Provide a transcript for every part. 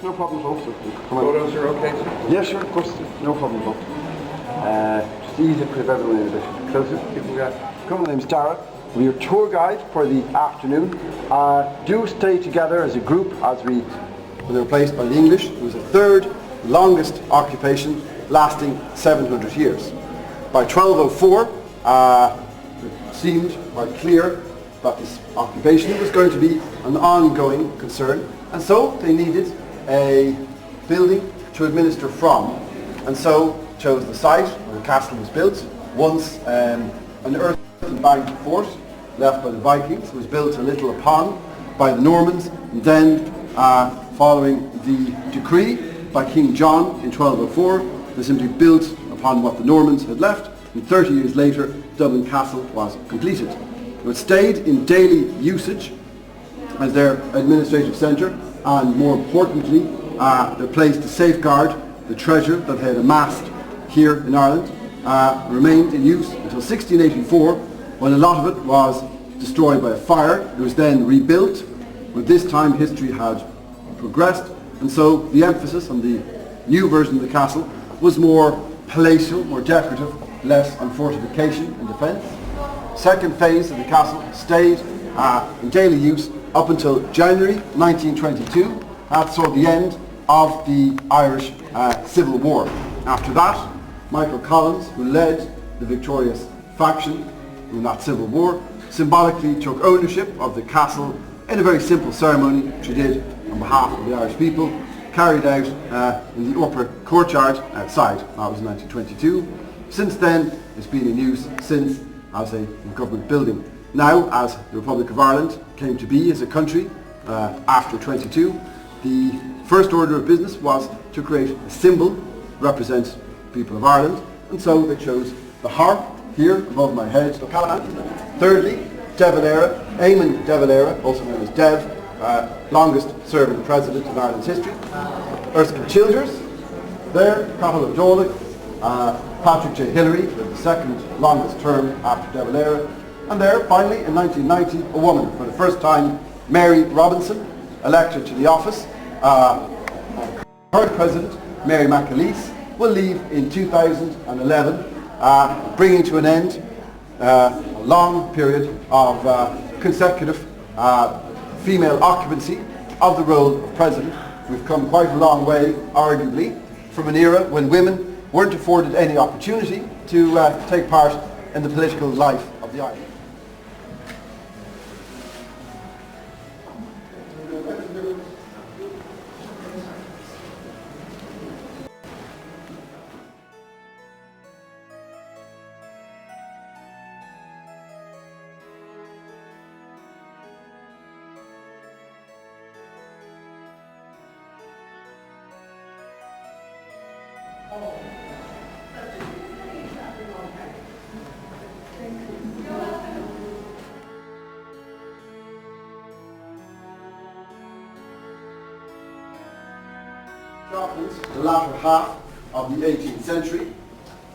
No problem, folks. Photos are okay, sir? Yeah, sure, of course. No problem, folks. Just easy to put everyone in a bit closer. My name's Dara. We're your tour guide for the afternoon. Do stay together as a group as we were replaced by the English. It was the third longest occupation, lasting 700 years. By 1204, it seemed quite clear that this occupation was going to be an ongoing concern, and so they needed a building to administer from, and so chose the site where the castle was built. Once an earthen banked fort left by the Vikings, it was built a little upon by the Normans, and then following the decree by King John in 1204, they simply built upon what the Normans had left, and 30 years later Dublin Castle was completed. It stayed in daily usage as their administrative centre, and more importantly, their place to safeguard the treasure that they had amassed here in Ireland remained in use until 1684, when a lot of it was destroyed by a fire. It was then rebuilt, but this time history had progressed, and so the emphasis on the new version of the castle was more palatial, more decorative, less on fortification and defence. Second phase of the castle stayed in daily use up until January 1922. That saw the end of the Irish Civil War. After that, Michael Collins, who led the victorious faction in that Civil War, symbolically took ownership of the castle in a very simple ceremony, which he did on behalf of the Irish people, carried out in the upper courtyard outside. That was in 1922. Since then, it's been in use since as a government building. Now, as the Republic of Ireland came to be as a country after 22, the first order of business was to create a symbol represent people of Ireland, and so they chose the harp here above my head, the Callahan. Thirdly, De Valera, Eamon De Valera, also known as Dev, longest serving president in Ireland's history. Erskine Childers, there, Cathal O'Dolig, Patrick J. Hillary, with the second longest term after De Valera. And there, finally, in 1990, a woman, for the first time, Mary Robinson, elected to the office. Current president, Mary McAleese, will leave in 2011, bringing to an end a long period of consecutive female occupancy of the role of president. We've come quite a long way, arguably, from an era when women weren't afforded any opportunity to take part in the political life of the island. The latter half of the 18th century,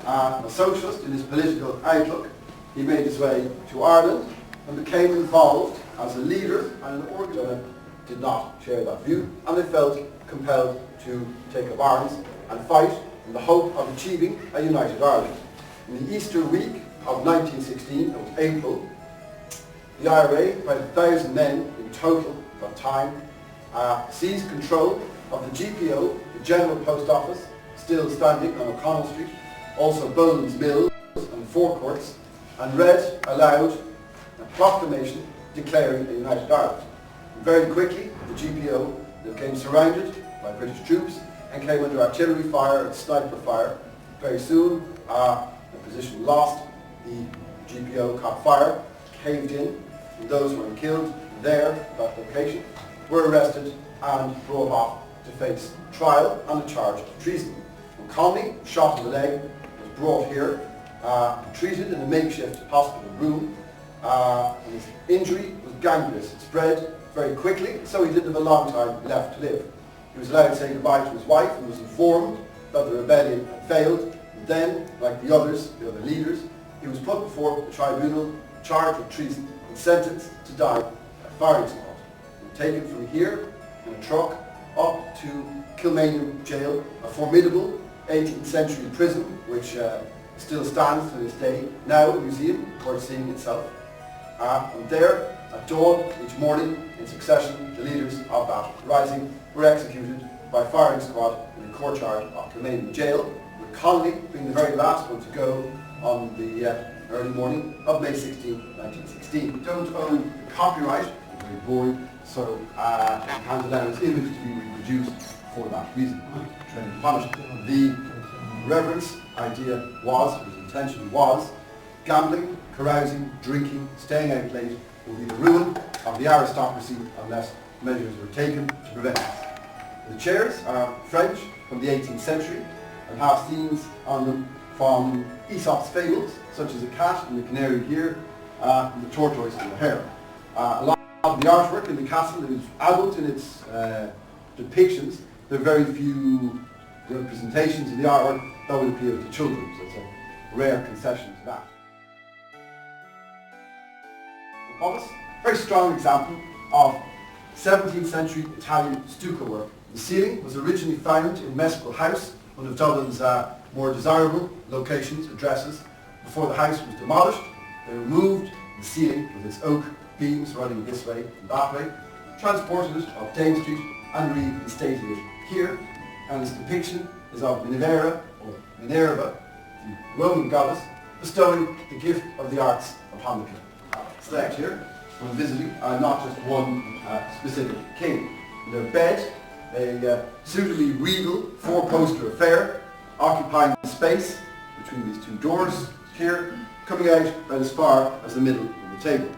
a socialist in his political outlook, he made his way to Ireland and became involved as a leader and an organiser. Did not share that view, and they felt compelled to take up arms and fight in the hope of achieving a united Ireland. In the Easter week of 1916, it was April, the IRA, about 1,000 men in total at that time, seized control of the GPO, the General Post Office, still standing on O'Connell Street, also Boland's Mills and Forecourts, and read aloud a proclamation declaring a united Ireland. And very quickly, the GPO became surrounded by British troops and came under artillery fire and sniper fire. Very soon, the position lost, the GPO caught fire, caved in, and those who were killed there at that location were arrested and brought off to face trial on a charge of treason. And Conley, shot in the leg, was brought here, treated in a makeshift hospital room, and his injury was gangrenous. It spread very quickly, so he didn't have a long time left to live. He was allowed to say goodbye to his wife and was informed that the rebellion had failed. And then, like the others, the other leaders, he was put before the tribunal, charged with treason, and sentenced to die by firing squad. And taken from here in a truck up to Kilmainham Jail, a formidable 18th century prison which still stands to this day, now a museum worth seeing itself. And there, at dawn each morning, in succession, the leaders of that rising were executed by firing squad in the courtyard of Kilmainham Jail, with Conley being the very last one to go on the early morning of May 16, 1916. Don't own the copyright, it's very boring, so handed down his image to be reproduced for that reason. The reverence idea was, his intention was, gambling, carousing, drinking, staying out late will be the ruin of the aristocracy unless measures were taken to prevent this. The chairs are French from the 18th century and have scenes on them from Aesop's fables, such as the cat and the canary here, and the tortoise and the hare. A lot of the artwork in the castle is adult in its depictions. There are very few representations in the artwork that would appeal to children, so it's a rare concession to that. Office, very strong example of 17th century Italian stucco work. The ceiling was originally found in Mescal House, one of Dublin's more desirable locations, addresses. Before the house was demolished, they removed the ceiling with its oak beams running this way and that way, transported it up Dame Street and reinstated it here. And this depiction is of Minerva, or Minerva, the Roman goddess, bestowing the gift of the arts upon the king. Select here, when visiting, not just one specific king. In their bed, a suitably regal four-poster affair, occupying the space between these two doors here, coming out about as far as the middle of the table.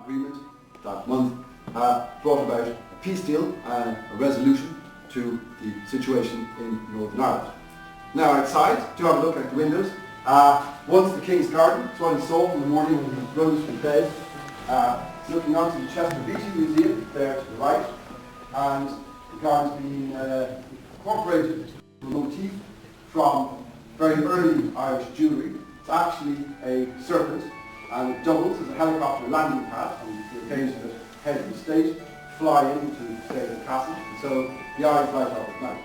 agreement that month brought about a peace deal and a resolution to the situation in Northern Ireland. Now outside, do have a look at the windows. Once the King's Garden, that's what he saw in the morning when he rose from bed. Looking onto the Chester Beatty Museum there to the right, and the garden's been incorporated a motif from very early Irish jewellery. It's actually a serpent, and it doubles as a helicopter landing pad on the occasion of head of the state fly into the castle, so the eyes light up at night.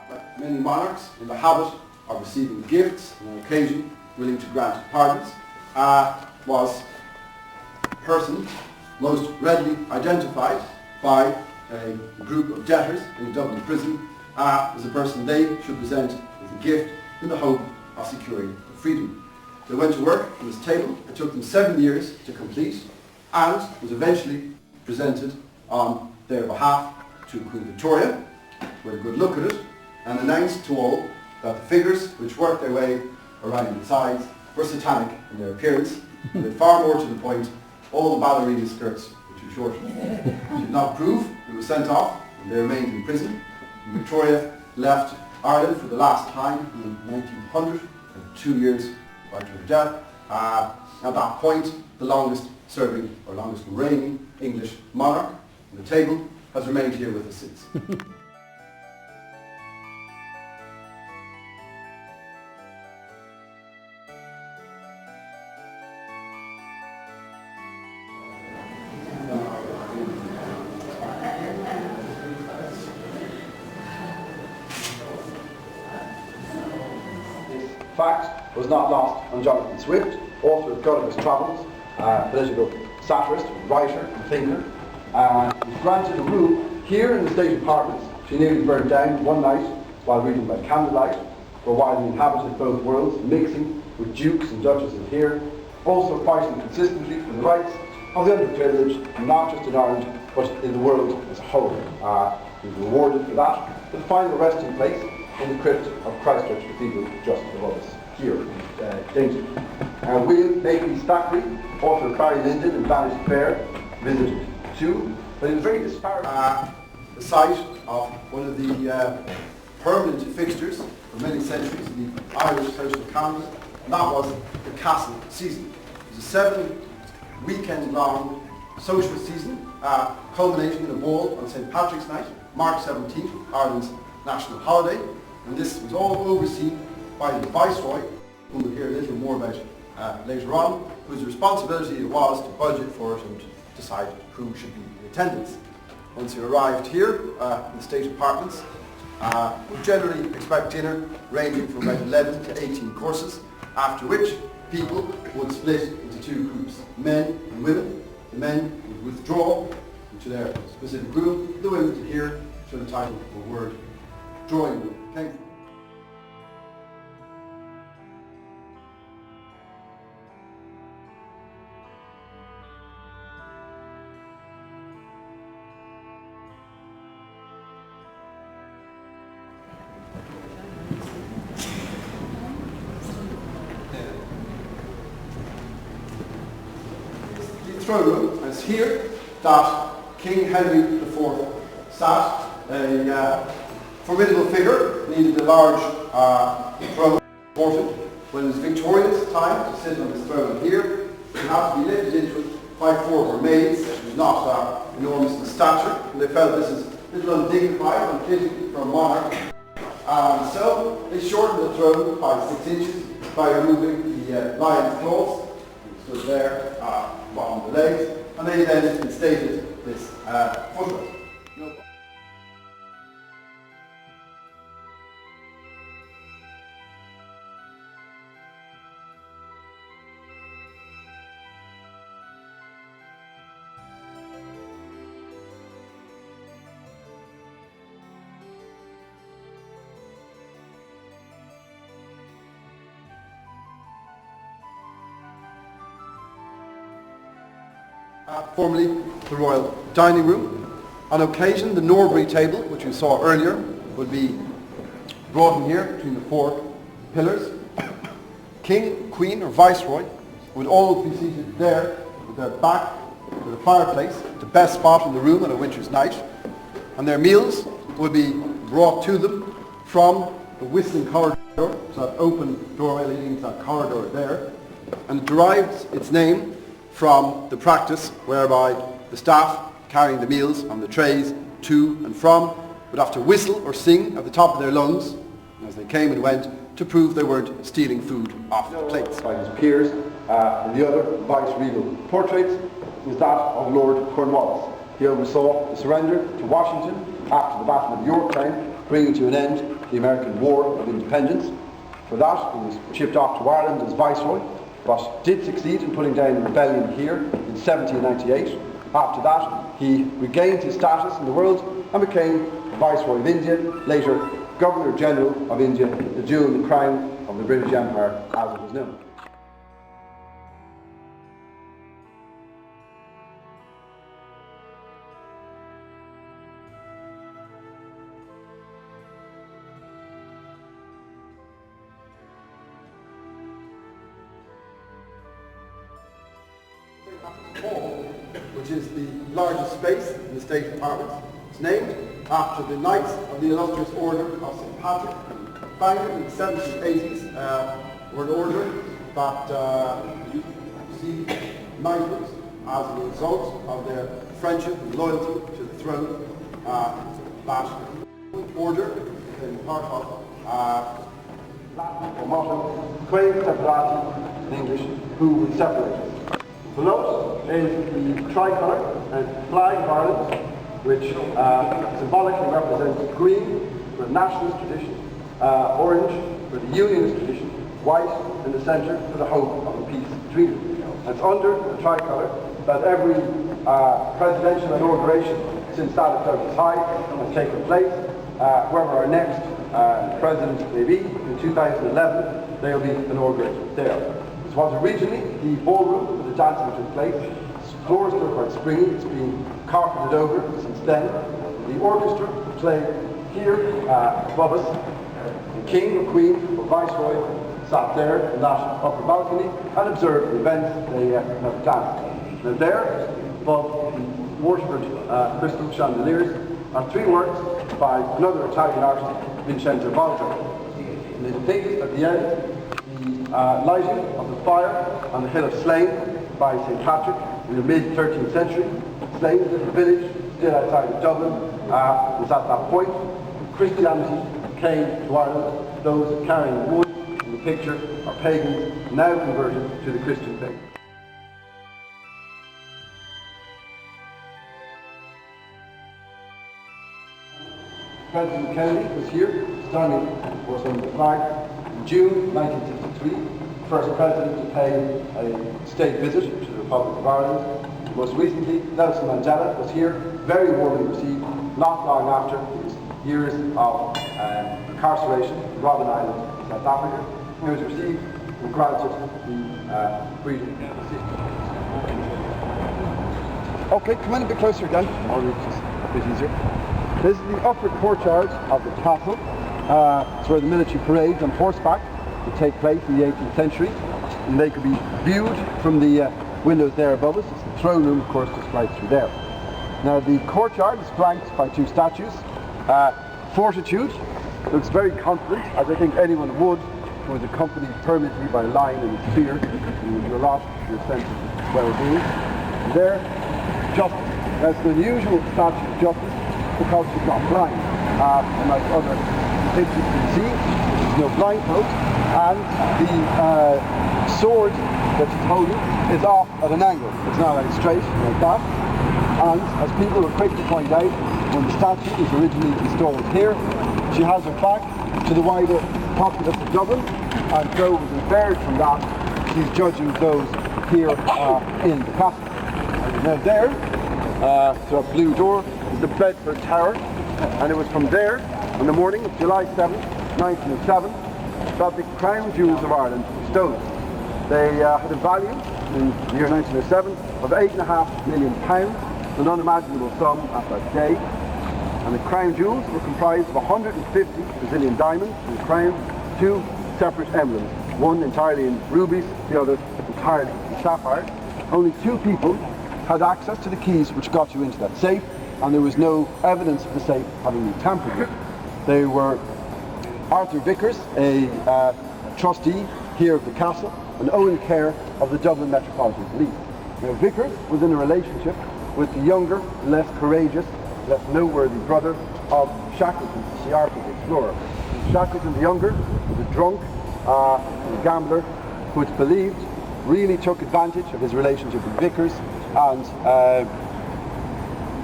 Like many monarchs in the habit of receiving gifts and on occasion willing to grant pardons, was a person most readily identified by a group of debtors in a Dublin prison as a person they should present with a gift in the hope of securing their freedom. They went to work on this table. It took them 7 years to complete and was eventually presented on their behalf to Queen Victoria, who had a good look at it, and announced to all that the figures which worked their way around the sides were satanic in their appearance, and far more to the point, all the ballerina skirts were too short. She did not approve, they were sent off, and they remained in prison. And Victoria left Ireland for the last time in 1900, 2 years after her death. At that point, the longest serving or longest reigning English monarch on the table has remained here with us since. Fact was not lost on Jonathan Swift, author of Gulliver's Travels, political satirist, writer and thinker. He was granted a room here in the state apartments. She nearly burned down one night while reading by candlelight, for while he inhabited both worlds, mixing with dukes and duchesses here, also fighting consistently for the rights of the underprivileged, not just in Ireland, but in the world as a whole. He was rewarded for that, with a final resting place in the crypt of Christchurch Cathedral just above us here in Dainton. William Makeley Thackeray, author of Barry Lyndon and Vanity Fair, visited too, but he was very disparate. The site of one of the permanent fixtures for many centuries in the Irish House of Commons, and that was the castle season. It was a 7-weekend-long social season, culminating in a ball on St. Patrick's Night, March 17th, Ireland's national holiday. And this was all overseen by the Viceroy, whom we'll hear a little more about later on, whose responsibility it was to budget for it and to decide who should be in attendance. Once you arrived here in the state apartments, we generally expect dinner ranging from about 11 to 18 courses, after which people would split into 2 groups, men and women. The men would withdraw into their specific room, the women would adhere to the title or word drawing room came from. The throne room is here that King Henry IV sat, a formidable figure, needed a large throne supported. When it was Victoria's time to sit on this throne here, it had to be lifted into it by 4 of her maids. She was not enormous in stature, and they felt this is a little undignified and unfitting for a monarch. So they shortened the throne by 6 inches by removing the lion's claws, which stood there, bottom of the legs, and they then instated this footrest. Formerly the royal dining room. On occasion, the Norbury table, which you saw earlier, would be brought in here between the four pillars. King, Queen, or Viceroy would all be seated there with their back to the fireplace, the best spot in the room on a winter's night, and their meals would be brought to them from the whistling corridor, so that open doorway leading into that corridor there, and it derives its name from the practice whereby the staff carrying the meals on the trays to and from would have to whistle or sing at the top of their lungs as they came and went to prove they weren't stealing food off the plates. By his peers, and the other vice-regal portraits was that of Lord Cornwallis. He oversaw the surrender to Washington after the Battle of Yorktown, bringing to an end the American War of Independence. For that, he was shipped off to Ireland as Viceroy, but did succeed in putting down the rebellion here in 1798. After that, he regained his status in the world and became Viceroy of India, later Governor General of India, the jewel in the crown of the British Empire as it was known. Hall, which is the largest space in the State Department. It's named after the Knights of the Illustrious Order of St. Patrick, founded in the 1780s, were an order that received knighthood as a result of their friendship and loyalty to the throne. That order became part of Latin motto, Quae separati, in English, who will separate us. Below is the tricolour and flag of Ireland, which symbolically represents green for the nationalist tradition, orange for the unionist tradition, white in the centre for the hope of a peace between them. And it's under the tricolour that every presidential inauguration since that of Douglas Hyde has taken place. Whoever our next president may be in 2011, they'll be inaugurated there. This was originally the ballroom where the dancing took place. The floors are quite springy, it's been carpeted over since then. The orchestra played here above us. The king or queen or viceroy sat there in that upper balcony and observed the events they have danced. Now there, above the waterford crystal chandeliers, are three works by another Italian artist, Vincenzo Baldo. And they depict at the end lighting of the fire on the hill of Slane by St. Patrick in the mid-13th century. Slane, a little village still outside of Dublin, was at that point. Christianity came to Ireland. Those carrying wood in the picture are pagans, now converted to the Christian faith. President Kennedy was here, standing, of course, under the flag. In June 1963, first president to pay a state visit to the Republic of Ireland. Most recently, Nelson Mandela was here, very warmly received, not long after his years of incarceration in Robben Island, South Africa. He was received and granted the freedom of speech. Okay, come in a bit closer again, or it's just a bit easier. This is the upper courtyard of the castle. It's where the military parades on horseback would take place in the 18th century, and they could be viewed from the windows there above us. It's the throne room, of course, just right through there. Now the courtyard is flanked by two statues. Fortitude looks very confident, as I think anyone would who was accompanied permanently by a lion and a spear, and would do a lot to your sense of well-being. And there, Justice. That's an unusual statue of Justice because she's not blind. Unlike other pictures you can see, there's no blindfold, and the sword that she's holding is off at an angle. It's not like straight like that. And as people are quick to point out, when the statue was originally installed here, she has her back to the wider populace of Dublin, and so it was inferred from that she's judging those here in the castle. Now there, to a blue door, is the Bedford Tower, and it was from there, on the morning of July 7th, 1907, that the crown jewels of Ireland were stolen. They had a value in the year 1907 of £8.5 million, an unimaginable sum at that day. And the crown jewels were comprised of 150 Brazilian diamonds in the crown, two separate emblems, one entirely in rubies, the other entirely in sapphires. Only two people had access to the keys which got you into that safe, and there was no evidence of the safe having been tampered with. They were Arthur Vickers, a trustee here of the castle, and Owen Kerr of the Dublin Metropolitan Police. Now, Vickers was in a relationship with the younger, less courageous, less noteworthy brother of Shackleton, the Arctic explorer. Shackleton the younger was a drunk, a gambler, who it's believed really took advantage of his relationship with Vickers and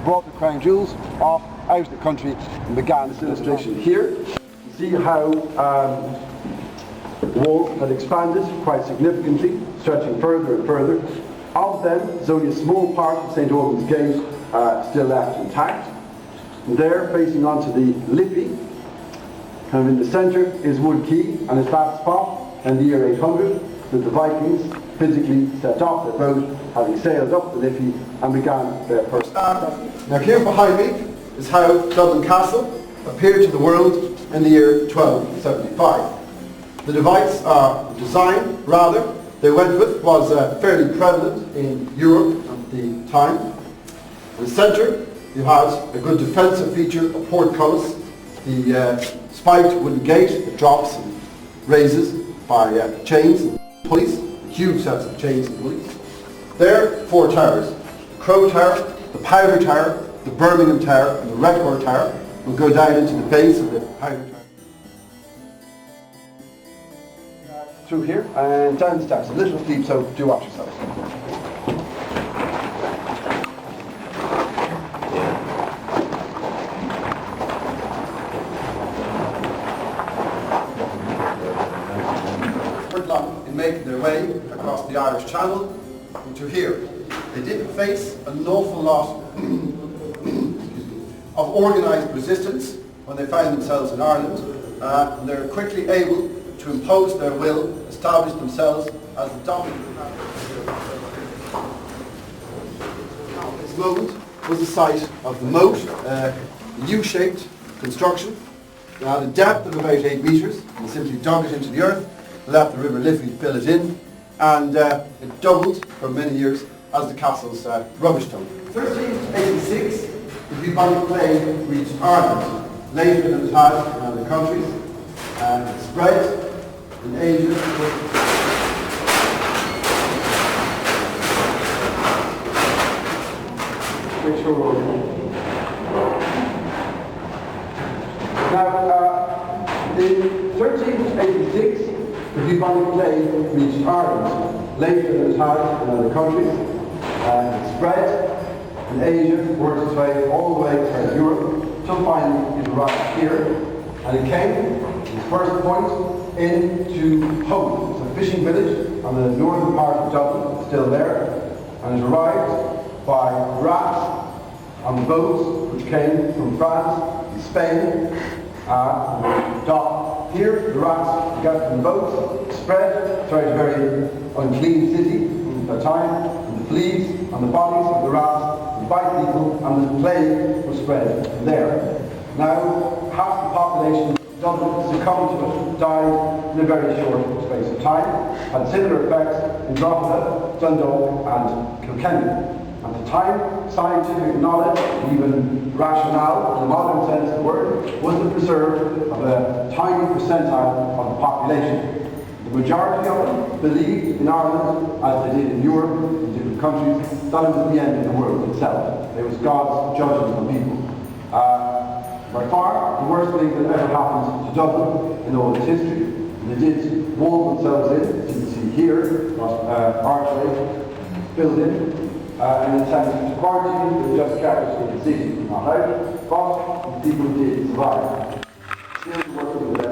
brought the crown jewels off out of the country and began this illustration here. You see how the walls had expanded quite significantly, stretching further and further. Of them, there's only a small part of St. Albans Gate still left intact. And there, facing onto the Liffey, kind of in the centre, is Wood Quay, and it's that spot in the year 800 that the Vikings physically set off their boat, having sailed up the Liffey and began their first attack. Now here behind me is how Dublin Castle appeared to the world in the year 1275. The design they went with was fairly prevalent in Europe at the time. In the centre you had a good defensive feature, a portcullis, the spiked wooden gate that drops and raises by chains and pulleys, huge sets of chains and pulleys. There, four towers: the Crow Tower, the Powder Tower, the Birmingham Tower, and the Redcar Tower will go down into the base of the Powder Tower. Through here and down the steps, a little steep, so do watch yourselves. In making their way across the Irish Channel to here. They did face an awful lot of organised resistance when they found themselves in Ireland, and they were quickly able to impose their will, establish themselves as the dominant. This moment was the site of the moat, a U-shaped construction. It had a depth of about 8 metres, and simply dug it into the earth, let the River Liffey fill it in, and it doubled for many years as the castle's rubbish dump. 1386, the bubonic plague reached Ireland, later than it had in other countries, and it spread in Asia. Now, in 1386, the bubonic plague reached Ireland, later than it had in other countries, and it spread in Asia, worked its way all the way through Europe, till finally it arrived here, and it came, its first point, into Hope. It's a fishing village on the northern part of Dublin, it's still there, and it arrived by rafts on the boats which came from France and Spain, docked here. The rats got from the boats, spread throughout a very unclean city at the time, and the fleas on the bodies of the rats would bite people, and the plague was spread there. Now, half the population of Dublin succumbed to it, died in a very short space of time, had similar effects in Drogheda, Dundalk and Kilkenny. At the time, scientific knowledge, even rationale in the modern sense of the word, was the preserve of a tiny percentile of the population. The majority of them believed in Ireland, as they did in Europe, in different countries, that it was the end of the world itself. It was God's judgment on people. By far, the worst thing that ever happened to Dublin in all its history. And they did wall themselves in, as you can see here, archway filled in. And in terms of quarantine, they just kept us in the city, not out, but people did survive. Still working with